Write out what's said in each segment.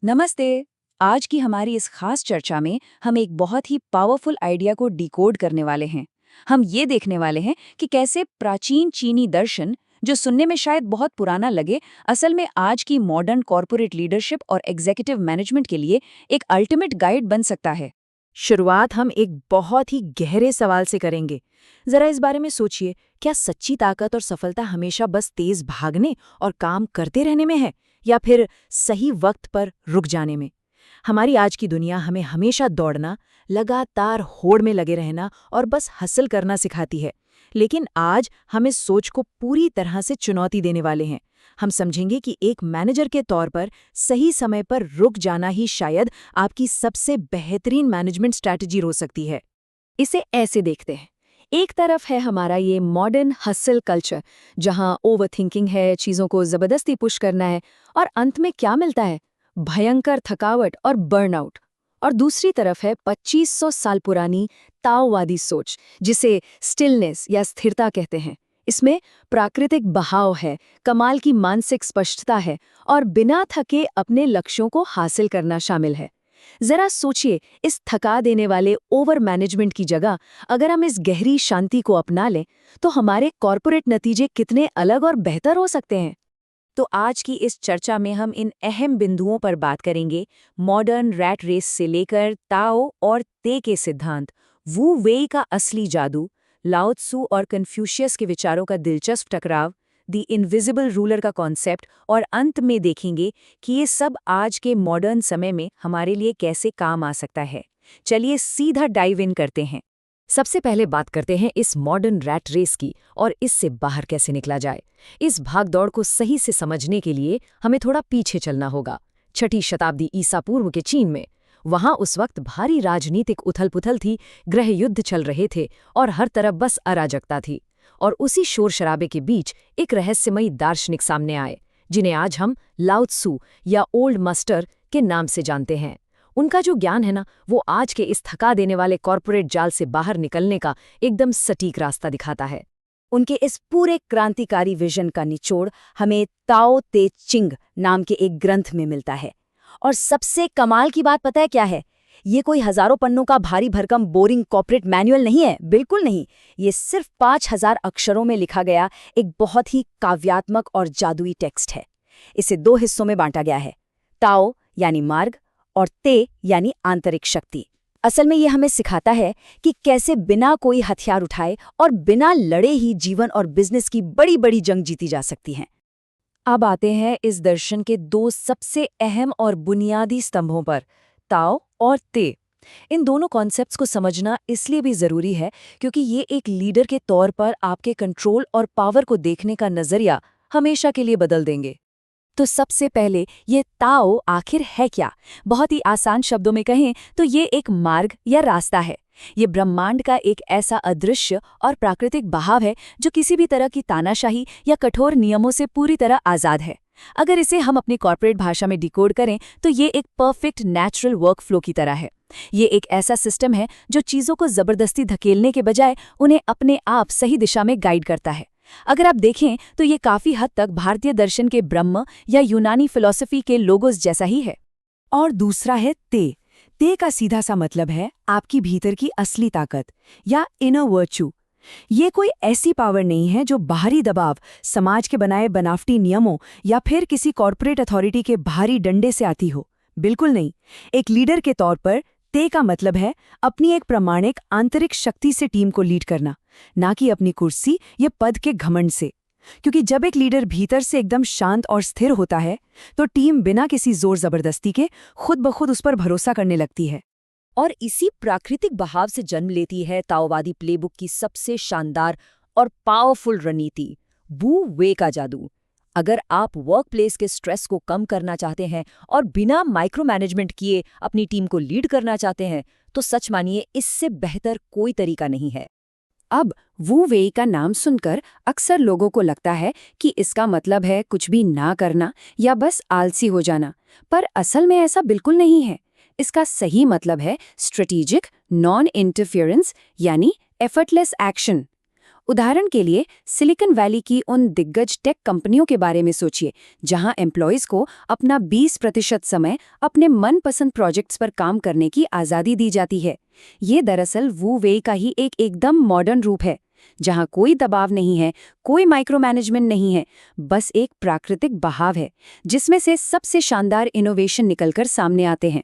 नमस्ते। आज की हमारी इस खास चर्चा में हम एक बहुत ही पावरफुल आइडिया को डिकोड करने वाले हैं। हम ये देखने वाले हैं कि कैसे प्राचीन चीनी दर्शन, जो सुनने में शायद बहुत पुराना लगे, असल में आज की मॉडर्न कॉर्पोरेट लीडरशिप और एग्जीक्यूटिव मैनेजमेंट के लिए एक अल्टीमेट गाइड बन सकता है। शुरुआत हम एक बहुत ही गहरे सवाल से करेंगे। जरा इस बारे में सोचिए, क्या सच्ची ताकत और सफलता हमेशा बस तेज भागने और काम करते रहने में है, या फिर सही वक्त पर रुक जाने में? हमारी आज की दुनिया हमें हमेशा दौड़ना, लगातार होड़ में लगे रहना और बस हासिल करना सिखाती है। लेकिन आज हम इस सोच को पूरी तरह से चुनौती देने वाले हैं। हम समझेंगे कि एक मैनेजर के तौर पर सही समय पर रुक जाना ही शायद आपकी सबसे बेहतरीन मैनेजमेंट स्ट्रैटेजी हो सकती है। इसे ऐसे देखते हैं। एक तरफ है हमारा ये मॉडर्न हसल कल्चर, जहां ओवरथिंकिंग है, चीज़ों को ज़बरदस्ती पुश करना है, और अंत में क्या मिलता है? भयंकर थकावट और बर्नआउट। और दूसरी तरफ है 2500 साल पुरानी ताओवादी सोच, जिसे स्टिलनेस या स्थिरता कहते हैं। इसमें प्राकृतिक बहाव है, कमाल की मानसिक स्पष्टता है, और बिना थके अपने लक्ष्यों को हासिल करना शामिल है। जरा सोचिए, इस थका देने वाले ओवर मैनेजमेंट की जगह अगर हम इस गहरी शांति को अपना लें, तो हमारे कॉर्पोरेट नतीजे कितने अलग और बेहतर हो सकते हैं। तो आज की इस चर्चा में हम इन अहम बिंदुओं पर बात करेंगे। मॉडर्न रैट रेस से लेकर ताओ और ते के सिद्धांत, वू वेई का असली जादू, लाओ त्सु और कन्फ्यूशियस के विचारों का दिलचस्प टकराव, द इनविजिबल रूलर का कॉन्सेप्ट, और अंत में देखेंगे कि ये सब आज के मॉडर्न समय में हमारे लिए कैसे काम आ सकता है। चलिए सीधा डाइव इन करते हैं। सबसे पहले बात करते हैं इस मॉडर्न रैट रेस की और इससे बाहर कैसे निकला जाए। इस भागदौड़ को सही से समझने के लिए हमें थोड़ा पीछे चलना होगा। 6ठी शताब्दी ईसा पूर्व के चीन में। वहां उस वक्त भारी राजनीतिक उथल-पुथल थी, गृह युद्ध चल रहे थे और हर तरफ बस अराजकता थी। और उसी शोर शराबे के बीच एक रहस्यमयी दार्शनिक सामने आए, जिन्हें आज हम लाओ त्सु या ओल्ड मास्टर के नाम से जानते हैं। उनका जो ज्ञान है ना, वो आज के इस थका देने वाले कॉर्पोरेट जाल से बाहर निकलने का एकदम सटीक रास्ता दिखाता है। उनके इस पूरे क्रांतिकारी विजन का निचोड़ हमें ताओ ते चिंग नाम के एक ग्रंथ में मिलता है। और सबसे कमाल की बात पता है क्या है? ये कोई हजारों पन्नों का भारी भरकम बोरिंग कॉर्पोरेट मैनुअल नहीं है, बिल्कुल नहीं। ये सिर्फ 5000 अक्षरों में लिखा गया एक बहुत ही काव्यात्मक और जादुई टेक्स्ट है। इसे 2 हिस्सों में बांटा गया है, ताओ यानी मार्ग और ते यानी आंतरिक शक्ति। असल में ये हमें सिखाता है कि कैसे बिना कोई हथियार उठाए और बिना लड़े ही जीवन और बिजनेस की बड़ी बड़ी जंग जीती जा सकती हैं। अब आते हैं इस दर्शन के 2 सबसे अहम और बुनियादी स्तंभों पर, ताओ और ते। इन दोनों कॉन्सेप्ट्स को समझना इसलिए भी ज़रूरी है क्योंकि ये एक लीडर के तौर पर आपके कंट्रोल और पावर को देखने का नज़रिया हमेशा के लिए बदल देंगे। तो सबसे पहले ये ताओ आखिर है क्या? बहुत ही आसान शब्दों में कहें तो ये एक मार्ग या रास्ता है। ये ब्रह्मांड का एक ऐसा अदृश्य और प्राकृतिक बहाव है जो किसी भी तरह की तानाशाही या कठोर नियमों से पूरी तरह आज़ाद है। अगर इसे हम अपनी कॉर्पोरेट भाषा में डिकोड करें तो ये एक परफेक्ट नेचुरल वर्कफ्लो की तरह है। ये एक ऐसा सिस्टम है जो चीज़ों को ज़बरदस्ती धकेलने के बजाय उन्हें अपने आप सही दिशा में गाइड करता है। अगर आप देखें तो ये काफी हद तक भारतीय दर्शन के ब्रह्म या यूनानी फिलॉसफी के लोगोस जैसा ही है। और दूसरा है ते। ते का सीधा सा मतलब है आपकी भीतर की असली ताकत या इनर वर्च्यू। ये कोई ऐसी पावर नहीं है जो बाहरी दबाव, समाज के बनाए बनावटी नियमों या फिर किसी कॉर्पोरेट अथॉरिटी के भारी डंडे से आती हो। बिल्कुल नहीं। एक लीडर के तौर पर ते का मतलब है अपनी एक प्रामाणिक आंतरिक शक्ति से टीम को लीड करना, ना कि अपनी कुर्सी या पद के घमंड से। क्योंकि जब एक लीडर भीतर से एकदम शांत और स्थिर होता है तो टीम बिना किसी जोर जबरदस्ती के खुद ब खुद उस पर भरोसा करने लगती है। और इसी प्राकृतिक बहाव से जन्म लेती है ताओवादी प्लेबुक की सबसे शानदार और पावरफुल रणनीति, वू वे का जादू। अगर आप वर्कप्लेस के स्ट्रेस को कम करना चाहते हैं और बिना माइक्रो मैनेजमेंट किए अपनी टीम को लीड करना चाहते हैं, तो सच मानिए इससे बेहतर कोई तरीका नहीं है। अब वू वेई का नाम सुनकर अक्सर लोगों को लगता है कि इसका मतलब है कुछ भी ना करना या बस आलसी हो जाना, पर असल में ऐसा बिल्कुल नहीं है। इसका सही मतलब है स्ट्रेटेजिक नॉन इंटरफेरेंस यानी एफर्टलेस एक्शन। उदाहरण के लिए सिलिकॉन वैली की उन दिग्गज टेक कंपनियों के बारे में सोचिए, जहां एम्प्लॉयज को अपना 20% समय अपने मनपसंद प्रोजेक्ट्स पर काम करने की आज़ादी दी जाती है। ये दरअसल वू वे का ही एक एकदम मॉडर्न रूप है, जहां कोई दबाव नहीं है, कोई माइक्रो मैनेजमेंट नहीं है, बस एक प्राकृतिक बहाव है जिसमें से सबसे शानदार इनोवेशन निकलकर सामने आते हैं।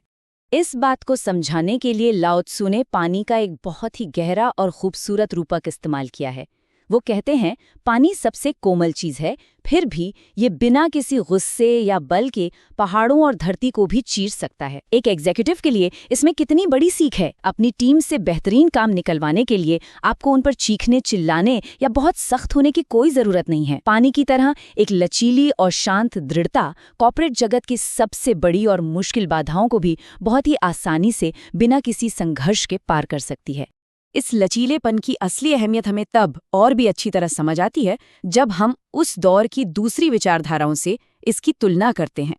इस बात को समझाने के लिए लाओ त्सु ने पानी का एक बहुत ही गहरा और खूबसूरत रूपक इस्तेमाल किया है। वो कहते हैं पानी सबसे कोमल चीज है, फिर भी ये बिना किसी गुस्से या बल के पहाड़ों और धरती को भी चीर सकता है। एक एग्जीक्यूटिव के लिए इसमें कितनी बड़ी सीख है। अपनी टीम से बेहतरीन काम निकलवाने के लिए आपको उन पर चीखने, चिल्लाने या बहुत सख्त होने की कोई जरूरत नहीं है। पानी की तरह एक लचीली और शांत दृढ़ता कॉर्पोरेट जगत की सबसे बड़ी और मुश्किल बाधाओं को भी बहुत ही आसानी से बिना किसी संघर्ष के पार कर सकती है। इस लचीलेपन की असली अहमियत हमें तब और भी अच्छी तरह समझ आती है जब हम उस दौर की दूसरी विचारधाराओं से इसकी तुलना करते हैं।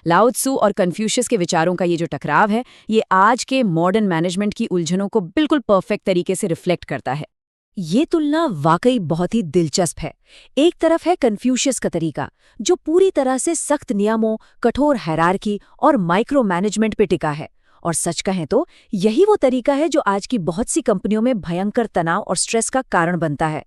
लाओ त्सु और कन्फ्यूशियस के विचारों का ये जो टकराव है, ये आज के मॉडर्न मैनेजमेंट की उलझनों को बिल्कुल परफेक्ट तरीके से रिफ्लेक्ट करता है। ये तुलना वाकई बहुत ही दिलचस्प है। एक तरफ है कन्फ्यूशियस का तरीका, जो पूरी तरह से सख्त नियमों, कठोर हायरार्की और माइक्रो मैनेजमेंट पे टिका है, और सच कहें तो यही वो तरीका है जो आज की बहुत सी कंपनियों में भयंकर तनाव और स्ट्रेस का कारण बनता है।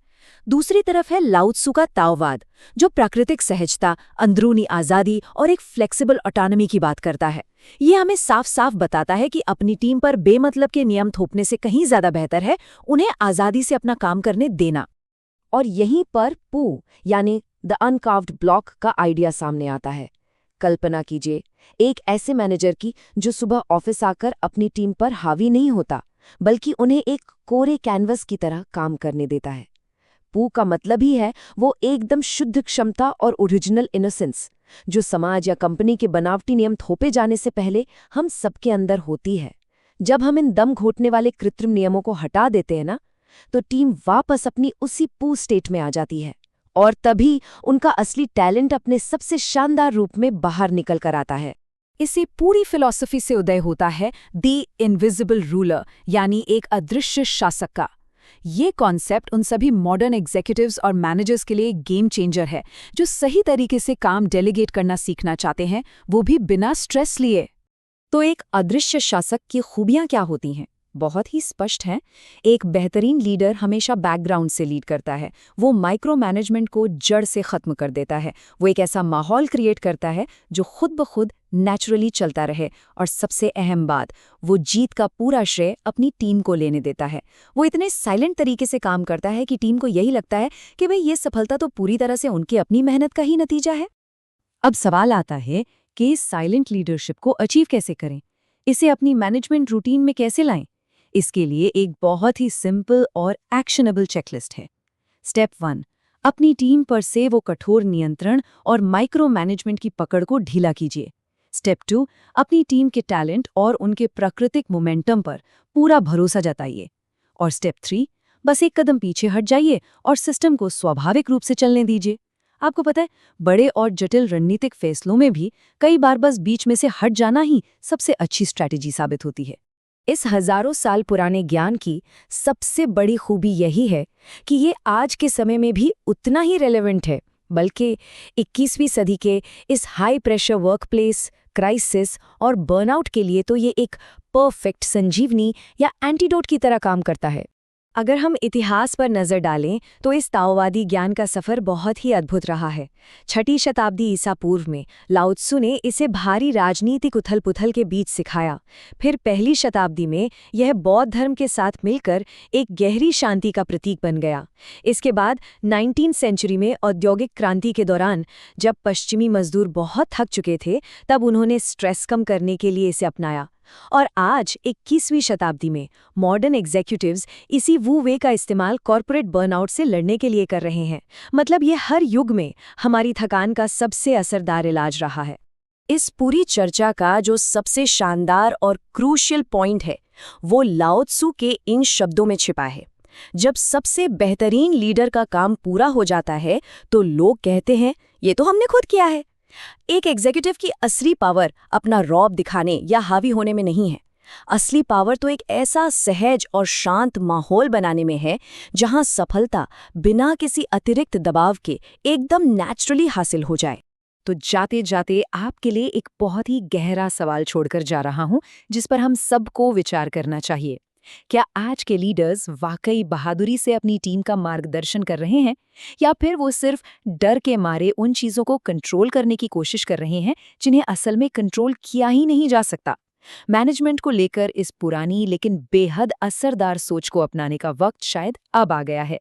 दूसरी तरफ है लाओ त्सु का ताओवाद, जो प्राकृतिक सहजता, अंदरूनी आज़ादी और एक फ्लेक्सिबल ऑटोनॉमी की बात करता है। ये हमें साफ साफ बताता है कि अपनी टीम पर बेमतलब के नियम थोपने से कहीं ज्यादा बेहतर है उन्हें आज़ादी से अपना काम करने देना। और यहीं पर पू यानी द अनकार्व्ड ब्लॉक का आइडिया सामने आता है। कल्पना कीजिए एक ऐसे मैनेजर की जो सुबह ऑफिस आकर अपनी टीम पर हावी नहीं होता, बल्कि उन्हें एक कोरे कैनवस की तरह काम करने देता है। पू का मतलब ही है वो एकदम शुद्ध क्षमता और ओरिजिनल इनोसेंस, जो समाज या कंपनी के बनावटी नियम थोपे जाने से पहले हम सबके अंदर होती है। जब हम इन दम घोटने वाले कृत्रिम नियमों को हटा देते हैं ना, तो टीम वापस अपनी उसी पू स्टेट में आ जाती है, और तभी उनका असली टैलेंट अपने सबसे शानदार रूप में बाहर निकल कर आता है। इसी पूरी फिलॉसफी से उदय होता है द इनविजिबल रूलर, यानी एक अदृश्य शासक का। ये कॉन्सेप्ट उन सभी मॉडर्न एग्जीक्यूटिव्स और मैनेजर्स के लिए एक गेम चेंजर है, जो सही तरीके से काम डेलीगेट करना सीखना चाहते हैं, वो भी बिना स्ट्रेस लिए। तो एक अदृश्य शासक की खूबियां क्या होती हैं? बहुत ही स्पष्ट हैं। एक बेहतरीन लीडर हमेशा बैकग्राउंड से लीड करता है। वो माइक्रो मैनेजमेंट को जड़ से खत्म कर देता है। वो एक ऐसा माहौल क्रिएट करता है जो खुद ब खुद नेचुरली चलता रहे, और सबसे अहम बात, वो जीत का पूरा श्रेय अपनी टीम को लेने देता है। वो इतने साइलेंट तरीके से काम करता है कि टीम को यही लगता है कि भाई ये सफलता तो पूरी तरह से उनकी अपनी मेहनत का ही नतीजा है। अब सवाल आता है कि इस साइलेंट लीडरशिप को अचीव कैसे करें, इसे अपनी मैनेजमेंट रूटीन में कैसे लाएं? इसके लिए एक बहुत ही सिंपल और एक्शनेबल चेकलिस्ट है। स्टेप 1, अपनी टीम पर से वो कठोर नियंत्रण और माइक्रो मैनेजमेंट की पकड़ को ढीला कीजिए। स्टेप 2, अपनी टीम के टैलेंट और उनके प्राकृतिक मोमेंटम पर पूरा भरोसा जताइए। और स्टेप 3, बस एक कदम पीछे हट जाइए और सिस्टम को स्वाभाविक रूप से चलने दीजिए। आपको पता है, बड़े और जटिल रणनीतिक फैसलों में भी कई बार बस बीच में से हट जाना ही सबसे अच्छी स्ट्रैटेजी साबित होती है। इस हजारों साल पुराने ज्ञान की सबसे बड़ी खूबी यही है कि ये आज के समय में भी उतना ही रेलेवेंट है, बल्कि 21वीं सदी के इस हाई प्रेशर वर्कप्लेस, क्राइसिस और बर्नआउट के लिए तो ये एक परफेक्ट संजीवनी या एंटीडोट की तरह काम करता है। अगर हम इतिहास पर नज़र डालें तो इस ताओवादी ज्ञान का सफ़र बहुत ही अद्भुत रहा है। 6वीं शताब्दी ईसा पूर्व में लाओ त्सु ने इसे भारी राजनीतिक उथल-पुथल के बीच सिखाया। फिर 1ली शताब्दी में यह बौद्ध धर्म के साथ मिलकर एक गहरी शांति का प्रतीक बन गया। इसके बाद 19वीं सेंचुरी में औद्योगिक क्रांति के दौरान जब पश्चिमी मजदूर बहुत थक चुके थे, तब उन्होंने स्ट्रेस कम करने के लिए इसे अपनाया। और आज 21वीं शताब्दी में मॉडर्न एग्जीक्यूटिव्स इसी वू वे का इस्तेमाल कॉर्पोरेट बर्नआउट से लड़ने के लिए कर रहे हैं। मतलब ये हर युग में हमारी थकान का सबसे असरदार इलाज रहा है। इस पूरी चर्चा का जो सबसे शानदार और क्रूशियल पॉइंट है, वो लाओ त्सु के इन शब्दों में छिपा है। जब सबसे बेहतरीन लीडर का काम पूरा हो जाता है तो लोग कहते हैं, ये तो हमने खुद किया है। एक एग्जीक्यूटिव की असली पावर अपना रौब दिखाने या हावी होने में नहीं है, असली पावर तो एक ऐसा सहज और शांत माहौल बनाने में है जहां सफलता बिना किसी अतिरिक्त दबाव के एकदम नेचुरली हासिल हो जाए। तो जाते जाते आपके लिए एक बहुत ही गहरा सवाल छोड़कर जा रहा हूं, जिस पर हम सबको विचार करना चाहिए। क्या आज के लीडर्स वाकई बहादुरी से अपनी टीम का मार्गदर्शन कर रहे हैं, या फिर वो सिर्फ डर के मारे उन चीजों को कंट्रोल करने की कोशिश कर रहे हैं जिन्हें असल में कंट्रोल किया ही नहीं जा सकता? मैनेजमेंट को लेकर इस पुरानी लेकिन बेहद असरदार सोच को अपनाने का वक्त शायद अब आ गया है।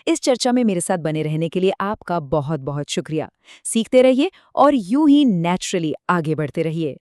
इस चर्चा में मेरे साथ बने रहने के लिए आपका बहुत बहुत शुक्रिया। सीखते रहिए और यूं ही नेचुरली आगे बढ़ते रहिए।